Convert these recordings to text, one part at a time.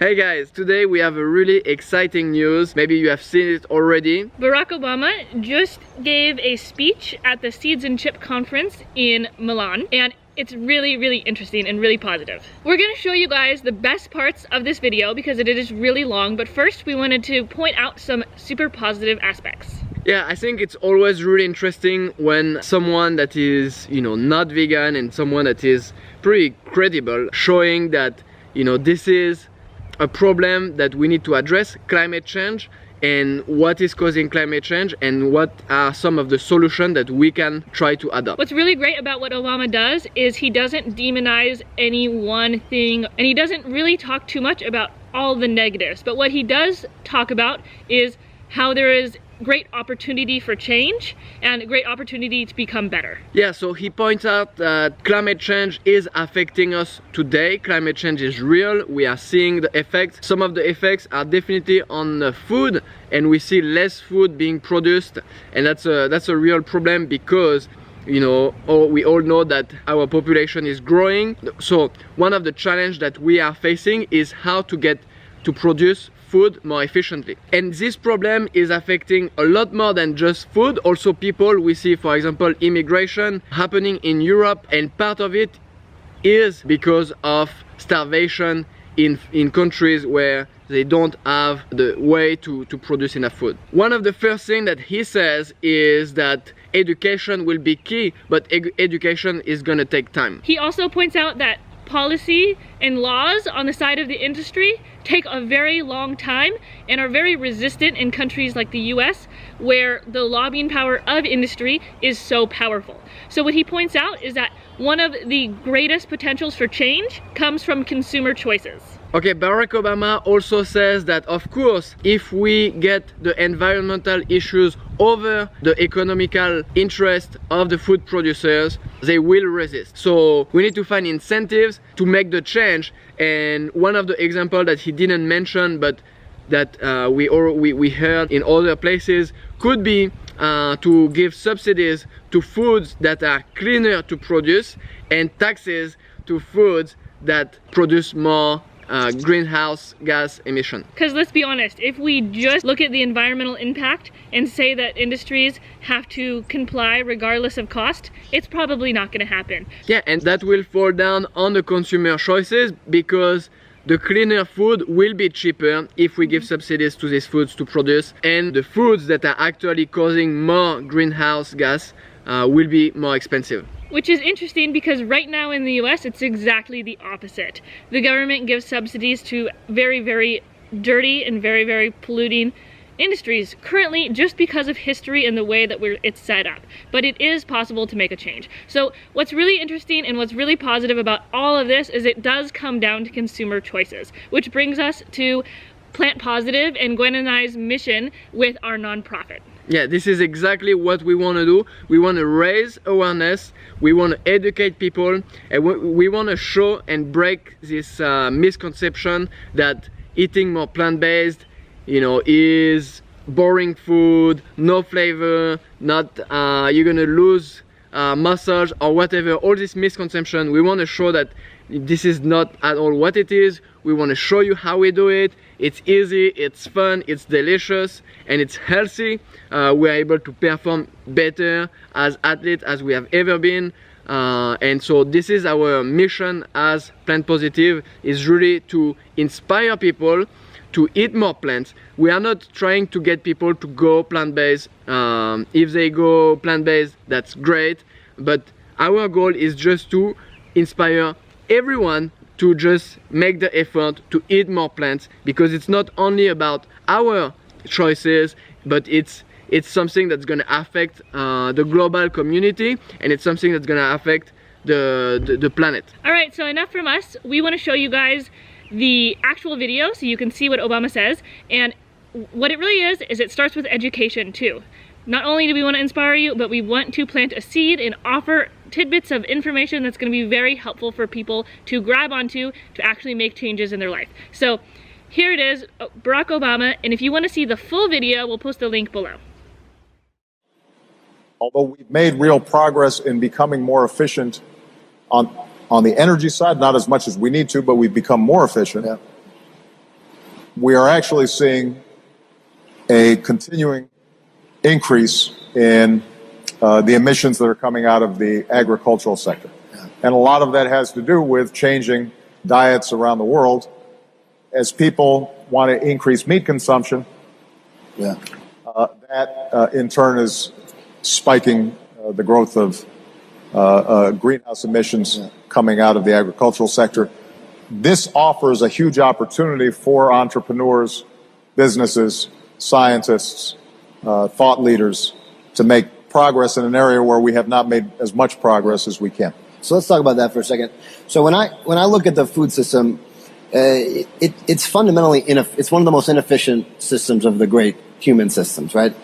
Hey guys, today we have a really exciting news. Maybe you have seen it already. Barack Obama just gave a speech at the Seeds and Chip conference in Milan, and it's really interesting and really positive. We're gonna show you guys the best parts of this video because it is really long, but first we wanted to point out some super positive aspects. Yeah, I think it's always really interesting when someone that is, not vegan and someone that is pretty credible showing that, this is a problem that we need to address, climate change, and what is causing climate change and what are some of the solutions that we can try to adopt. What's really great about what Obama does is he doesn't demonize any one thing, and he doesn't really talk too much about all the negatives, but what he does talk about is how there is great opportunity for change and great opportunity to become better. Yeah, so he points out that climate change is affecting us today. Climate change is real. We are seeing the effects. Some of the effects are definitely on the food, and we see less food being produced, and that's a real problem because we all know that our population is growing. So one of the challenges that we are facing is how to get to produce food more efficiently, and this problem is affecting a lot more than just food. Also people, we see for example immigration happening in Europe, and part of it is because of starvation in countries where they don't have the way to produce enough food. One of the first things that he says is that education will be key, but education is gonna take time. He also points out that policy and laws on the side of the industry take a very long time and are very resistant in countries like the US, where the lobbying power of industry is so powerful. So what he points out is that one of the greatest potentials for change comes from consumer choices. Okay, Barack Obama also says that of course if we get the environmental issues over the economical interest of the food producers, they will resist. So we need to find incentives to make the change, and one of the examples that he didn't mention but that we heard in other places could be to give subsidies to foods that are cleaner to produce and taxes to foods that produce more greenhouse gas emission. Because let's be honest, if we just look at the environmental impact and say that industries have to comply regardless of cost, it's probably not going to happen. Yeah, and that will fall down on the consumer choices because the cleaner food will be cheaper if we give subsidies to these foods to produce, and the foods that are actually causing more greenhouse gas will be more expensive. Which is interesting because right now in the US it's exactly the opposite. The government gives subsidies to very dirty and very polluting industries currently just because of history and the way that it's set up. But it is possible to make a change. So what's really interesting and what's really positive about all of this is it does come down to consumer choices, which brings us to Plant Positive and Gwen and I's mission with our nonprofit. Yeah, this is exactly what we want to do. We want to raise awareness, we want to educate people, and we want to show and break this misconception that eating more plant-based, is boring food, no flavor, not you're gonna lose muscles or whatever. All this misconception, we want to show that this is not at all what it is. We want to show you how we do it. It's easy, it's fun, it's delicious, and it's healthy. We're able to perform better as athletes as we have ever been. And so this is our mission as Plant Positive, is really to inspire people to eat more plants. We are not trying to get people to go plant-based. If they go plant-based, that's great, but our goal is just to inspire everyone to just make the effort to eat more plants, because it's not only about our choices, but it's something that's going to affect the global community, and it's something that's going to affect the planet. All right, so enough from us. We want to show you guys the actual video so you can see what Obama says, and what it really is it starts with education too. Not only do we want to inspire you, but we want to plant a seed and offer tidbits of information that's going to be very helpful for people to grab onto to actually make changes in their life. So here it is, Barack Obama, and if you want to see the full video, we'll post the link below. Although we've made real progress in becoming more efficient on the energy side, not as much as we need to, but we've become more efficient. Yeah. we are actually seeing a continuing increase in the emissions that are coming out of the agricultural sector. And a lot of that has to do with changing diets around the world. As people want to increase meat consumption, that in turn is spiking the growth of greenhouse emissions coming out of the agricultural sector. This offers a huge opportunity for entrepreneurs, businesses, scientists, thought leaders to make progress in an area where we have not made as much progress as we can. So let's talk about that for a second. So when I look at the food system, it's fundamentally it's one of the most inefficient systems of the great human systems, right?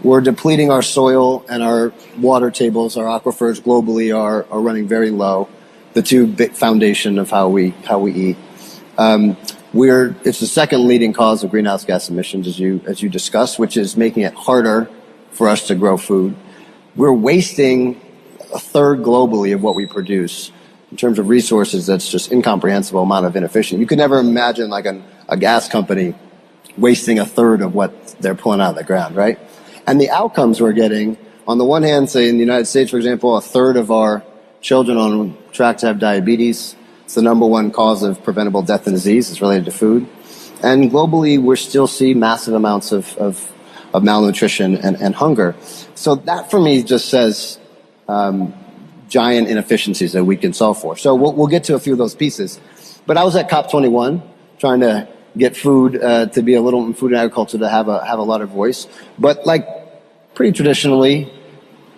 We're depleting our soil, and our water tables, our aquifers globally are running very low. The two big foundation of how we eat. It's the second leading cause of greenhouse gas emissions, as you discussed, which is making it harder for us to grow food. We're wasting a third globally of what we produce in terms of resources. That's just incomprehensible amount of inefficient. You could never imagine like a gas company wasting a third of what they're pulling out of the ground, right? And the outcomes we're getting, on the one hand, say in the United States, for example, a third of our children on track to have diabetes. It's the number one cause of preventable death and disease. It's related to food. And globally, we still see massive amounts of malnutrition and hunger. So that for me just says giant inefficiencies that we can solve for. So we'll get to a few of those pieces. But I was at COP21 trying to get food to be a little food and agriculture to have a lot of voice. But like pretty traditionally,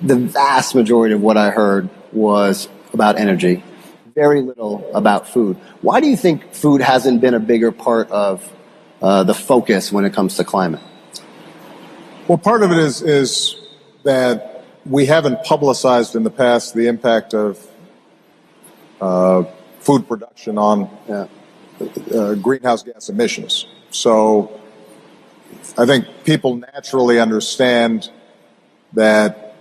the vast majority of what I heard was about energy. Very little about food. Why do you think food hasn't been a bigger part of the focus when it comes to climate? Well, part of it is that we haven't publicized in the past the impact of food production on greenhouse gas emissions. So I think people naturally understand that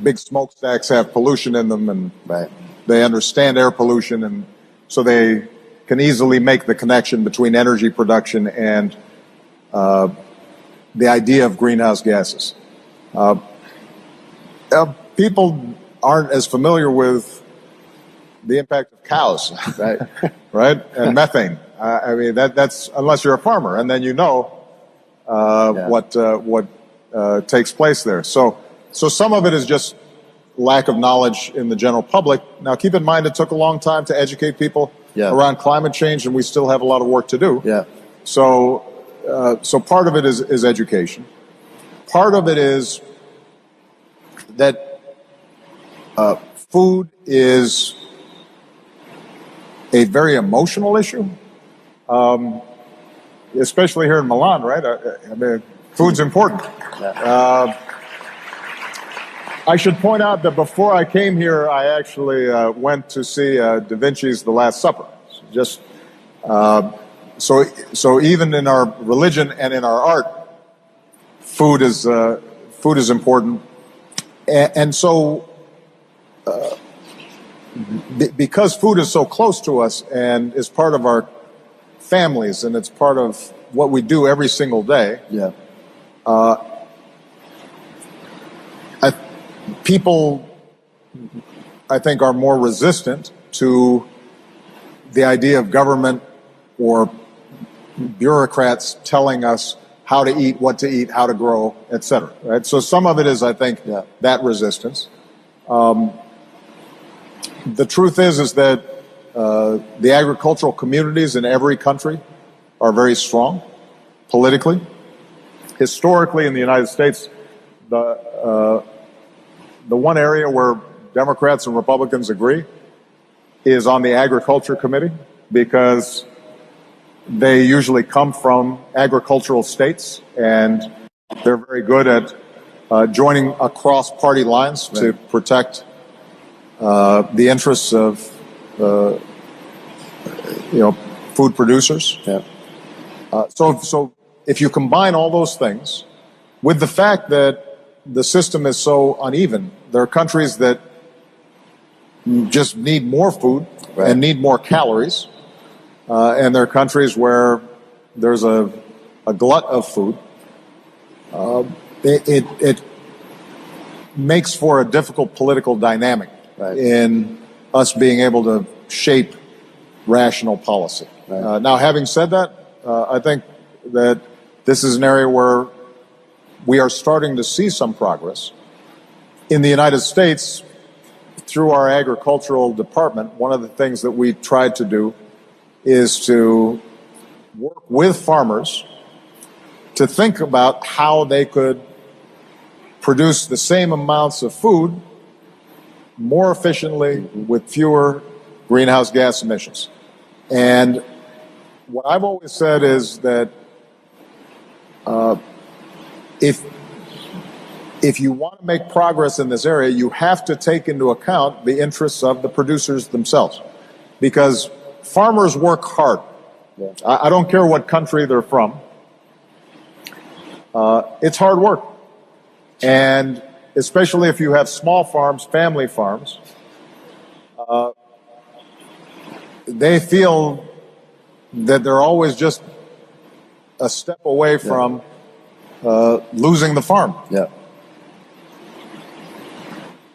big smokestacks have pollution in them, and they understand air pollution, and so they can easily make the connection between energy production and the idea of greenhouse gases. People aren't as familiar with the impact of cows, right, and methane. I mean, that's unless you're a farmer, and then you know what takes place there. So some of it is just lack of knowledge in the general public. Now, keep in mind, it took a long time to educate people around climate change, and we still have a lot of work to do. So part of it is education. Part of it is that food is a very emotional issue, especially here in Milan, right? I mean, food's important. I should point out that before I came here, I actually went to see Da Vinci's The Last Supper. So even in our religion and in our art, food is important, and so because food is so close to us and is part of our families and it's part of what we do every single day. People, I think, are more resistant to the idea of government or bureaucrats telling us how to eat, what to eat, how to grow, etc. Right? So some of it is, I think, that resistance. The truth is that the agricultural communities in every country are very strong politically. Historically, in the United States, the one area where Democrats and Republicans agree is on the Agriculture Committee, because they usually come from agricultural states, and they're very good at joining across party lines to protect the interests of food producers. So if you combine all those things with the fact that the system is so uneven, there are countries that just need more food and need more calories, and there are countries where there's a glut of food, it makes for a difficult political dynamic in us being able to shape rational policy. Now, having said that, I think that this is an area where we are starting to see some progress. In the United States, through our agricultural department, one of the things that we tried to do is to work with farmers to think about how they could produce the same amounts of food more efficiently with fewer greenhouse gas emissions. And what I've always said is that if you want to make progress in this area, you have to take into account the interests of the producers themselves, because farmers work hard. I don't care what country they're from. It's hard work. And especially if you have small farms, family farms, they feel that they're always just a step away from losing the farm.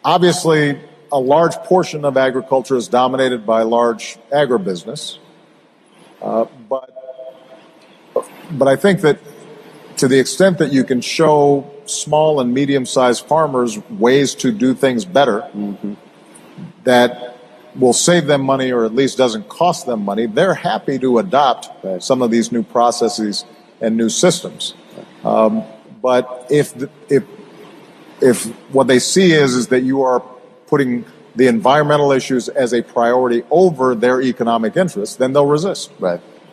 Obviously, a large portion of agriculture is dominated by large agribusiness. But I think that to the extent that you can show small and medium-sized farmers ways to do things better, that will save them money or at least doesn't cost them money, they're happy to adopt some of these new processes and new systems. But if what they see is that you are putting the environmental issues as a priority over their economic interests, then they'll resist.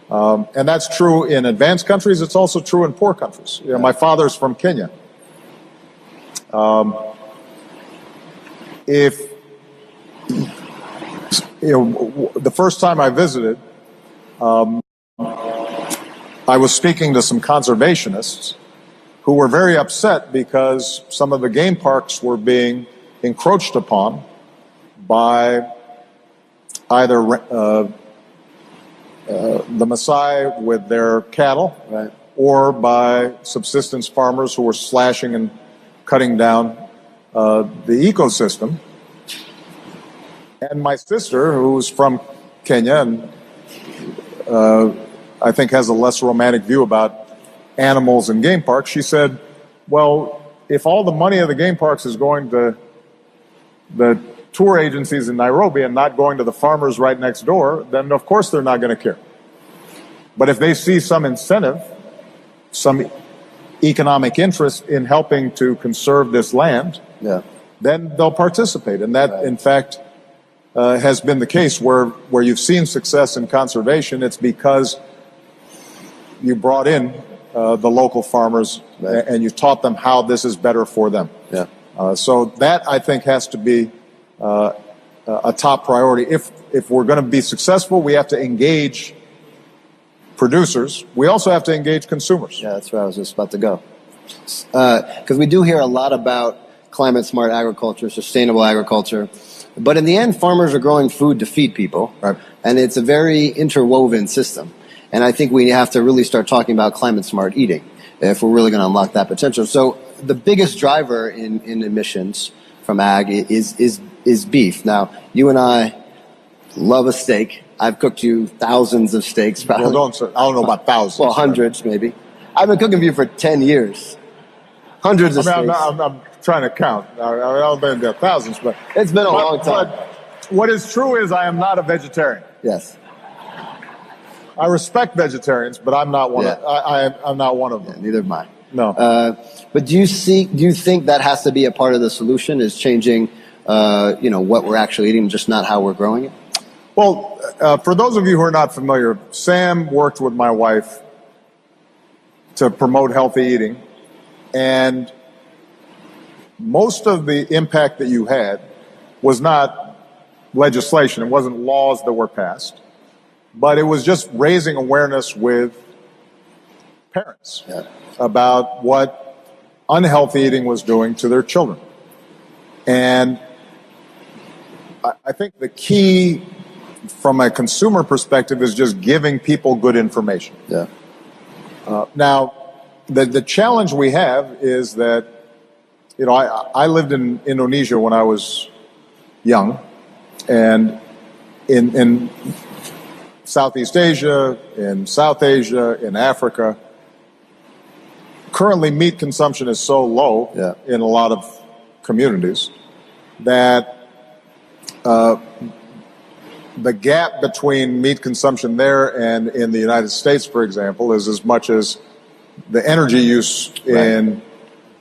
And that's true in advanced countries. It's also true in poor countries. You know, my father's from Kenya. The first time I visited, I was speaking to some conservationists who were very upset because some of the game parks were being encroached upon by either the Maasai with their cattle, or by subsistence farmers who were slashing and cutting down the ecosystem. And my sister, who's from Kenya and I think has a less romantic view about animals and game parks, she said, well, if all the money of the game parks is going to the tour agencies in Nairobi and not going to the farmers right next door, then of course they're not going to care. But if they see some incentive, some economic interest in helping to conserve this land, then they'll participate. And that, in fact, has been the case where you've seen success in conservation. It's because you brought in the local farmers and you taught them how this is better for them. So that, I think, has to be a top priority. If we're going to be successful, we have to engage producers. We also have to engage consumers. That's where I was just about to go. Because we do hear a lot about climate smart agriculture, sustainable agriculture. But in the end, farmers are growing food to feed people. And it's a very interwoven system. And I think we have to really start talking about climate smart eating if we're really going to unlock that potential. So the biggest driver in emissions from ag is beef. Now, you and I love a steak. I've cooked you thousands of steaks. Probably. Well, I don't know about thousands. Well, hundreds maybe. I've been cooking for you for 10 years. Hundreds of steaks. I'm trying to count. I don't think there are thousands, but it's been a long time. But what is true is I am not a vegetarian. Yes. I respect vegetarians, but I'm not one. I'm not one of them. Neither am I. No. But do you think that has to be a part of the solution? Is changing, what we're actually eating, just not how we're growing it? Well, for those of you who are not familiar, Sam worked with my wife to promote healthy eating, and most of the impact that you had was not legislation. It wasn't laws that were passed, but it was just raising awareness with parents about what unhealthy eating was doing to their children. And I think the key from a consumer perspective is just giving people good information. Now, the challenge we have is that, I lived in Indonesia when I was young, and in Southeast Asia, in South Asia, in Africa, currently meat consumption is so low in a lot of communities that the gap between meat consumption there and in the United States, for example, is as much as the energy use in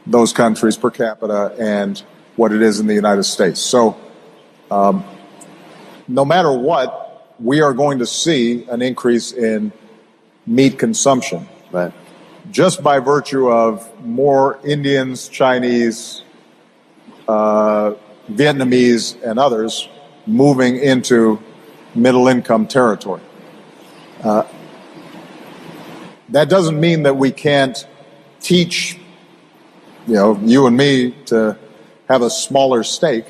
those countries per capita and what it is in the United States. So no matter what, we are going to see an increase in meat consumption, just by virtue of more Indians, Chinese, Vietnamese, and others moving into middle-income territory. That doesn't mean that we can't teach, you and me to have a smaller steak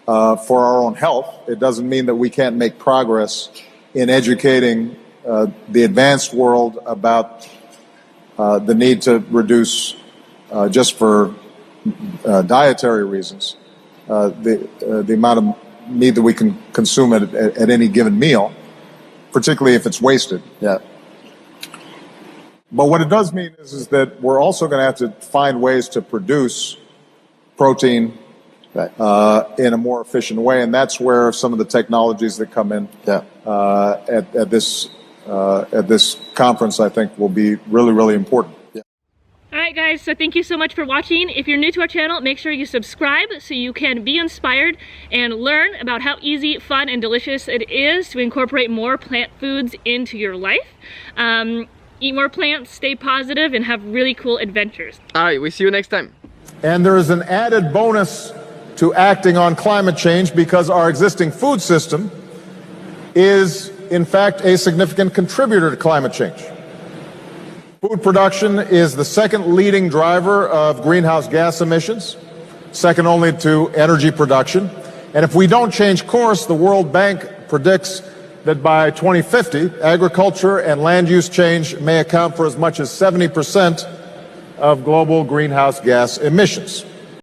for our own health. It doesn't mean that we can't make progress in educating the advanced world about the need to reduce, just for dietary reasons, the amount of meat that we can consume at any given meal, particularly if it's wasted. But what it does mean is that we're also going to have to find ways to produce protein in a more efficient way, and that's where some of the technologies that come in at this conference, I think, will be really, really important. Alright guys, so thank you so much for watching. If you're new to our channel, make sure you subscribe so you can be inspired and learn about how easy, fun, and delicious it is to incorporate more plant foods into your life. Eat more plants, stay positive, and have really cool adventures. Alright, we see you next time. And there is an added bonus to acting on climate change because our existing food system is, in fact, a significant contributor to climate change. Food production is the second leading driver of greenhouse gas emissions, second only to energy production. And if we don't change course, the World Bank predicts that by 2050, agriculture and land use change may account for as much as 70% of global greenhouse gas emissions.